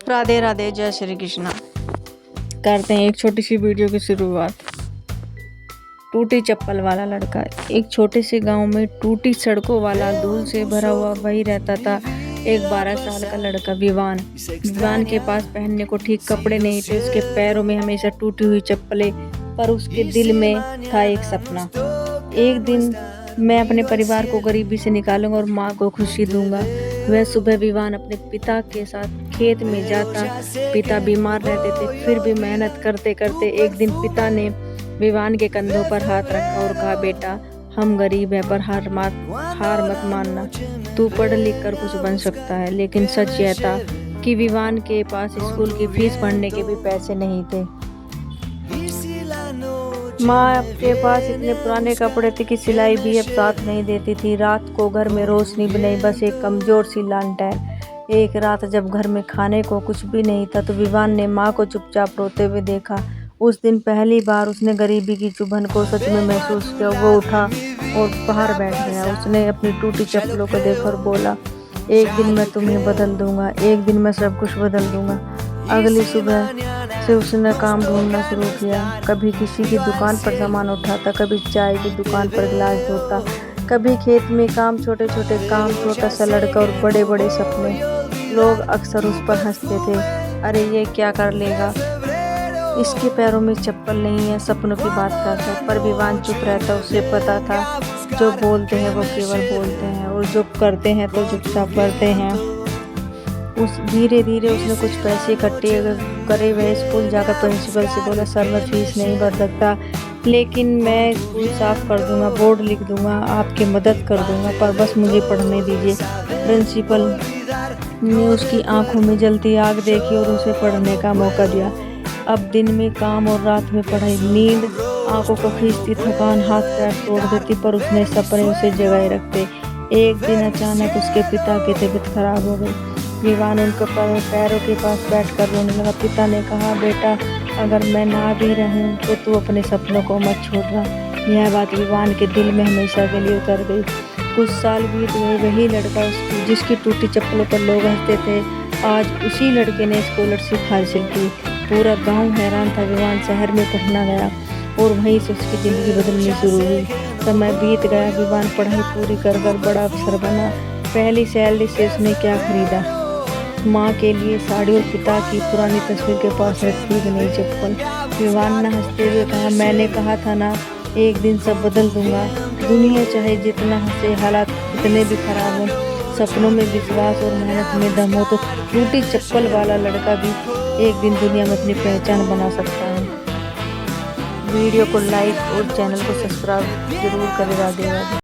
राधे राधे, जय श्री कृष्णा। करते हैं एक छोटी सी वीडियो की शुरुआत। टूटी चप्पल वाला लड़का। एक छोटे से गांव में टूटी सड़कों वाला, धूल से भरा हुआ वही रहता था। एक 12 साल का लड़का विवान। विवान के पास पहनने को ठीक कपड़े नहीं थे। उसके पैरों में हमेशा टूटी हुई चप्पलें, पर उसके दिल में था एक सपना। एक दिन मैं अपने परिवार को गरीबी से निकालूंगा और माँ को खुशी दूंगा। वह सुबह विवान अपने पिता के साथ खेत में जाता। पिता बीमार रहते थे, फिर भी मेहनत करते करते एक दिन पिता ने विवान के कंधों पर हाथ रखा और कहा, बेटा हम गरीब हैं पर हार मत मानना। तू पढ़ लिख कर कुछ बन सकता है। लेकिन सच यह था कि विवान के पास स्कूल की फीस भरने के भी पैसे नहीं थे। माँ के पास इतने पुराने कपड़े थे कि सिलाई भी अब साथ नहीं देती थी। रात को घर में रोशनी भी नहीं, बस एक कमजोर सी लालटेन। एक रात जब घर में खाने को कुछ भी नहीं था तो विवान ने माँ को चुपचाप रोते हुए देखा। उस दिन पहली बार उसने गरीबी की चुभन को सच में महसूस किया। वो उठा और बाहर बैठ गया। उसने अपनी टूटी चप्पलों को देखा और बोला, एक दिन मैं तुम्हें बदल दूंगा, एक दिन मैं सब कुछ बदल दूंगा। अगली सुबह से उसने काम ढूंढना शुरू किया। कभी किसी की दुकान पर सामान उठाता, कभी चाय की दुकान पर गिलास धोता, कभी खेत में काम, छोटे छोटे काम। छोटा सा लड़का और बड़े बड़े सपने। लोग अक्सर उस पर हंसते थे, अरे ये क्या कर लेगा, इसके पैरों में चप्पल नहीं है, सपनों की बात करता है। पर विवान चुप रहता। उसे पता था जो बोलते हैं वो केवल बोलते हैं और जो करते हैं तो चुपचाप करते हैं। धीरे धीरे उसने कुछ पैसे इकट्ठे करे। वह स्कूल जाकर प्रिंसिपल से बोला, सर मैं फीस नहीं भर सकता, लेकिन मैं स्कूल साफ कर दूंगा, बोर्ड लिख दूंगा, आपकी मदद कर दूंगा, पर बस मुझे पढ़ने दीजिए। प्रिंसिपल ने उसकी आंखों में जलती आग देखी और उसे पढ़ने का मौका दिया। अब दिन में काम और रात में पढ़ाई। नींद आंखों को खींचती, थकान हाथ पैर तोड़ देती, पर उसने सपने उसे जगाए रखते। एक दिन अचानक उसके पिता की तबीयत खराब हो गई। विवान उनके पैरों के पास बैठकर रोने लगा। पिता ने कहा, बेटा अगर मैं ना भी रहूं तो तू अपने सपनों को मत छोड़ना। यह बात विवान के दिल में हमेशा के लिए उतर गई। कुछ साल बीत गए। वही लड़का जिसकी टूटी चप्पलों पर लोग हंसते थे, आज उसी लड़के ने स्कॉलरशिप हासिल की। पूरा गांव हैरान था। विवान शहर में पढ़ना गया और वहीं से उसकी ज़िंदगी बदलनी शुरू हुई। समय बीत गया। विवान पढ़ाई पूरी कर बड़ा अफसर बना। पहली सैलरी से उसने क्या खरीदा, माँ के लिए साड़ी और पिता की पुरानी तस्वीर के पास रखी एक नई चप्पल। विवान ने हंसते हुए कहा, मैंने कहा था ना, एक दिन सब बदल दूंगा। दुनिया चाहे जितना हंसे, हालात कितने भी खराब हो, सपनों में विश्वास और मेहनत में दम हो तो टूटी चप्पल वाला लड़का भी एक दिन दुनिया में अपनी पहचान बना सकता है। वीडियो को लाइक और चैनल को सब्सक्राइब जरूर करें। राधे राधे।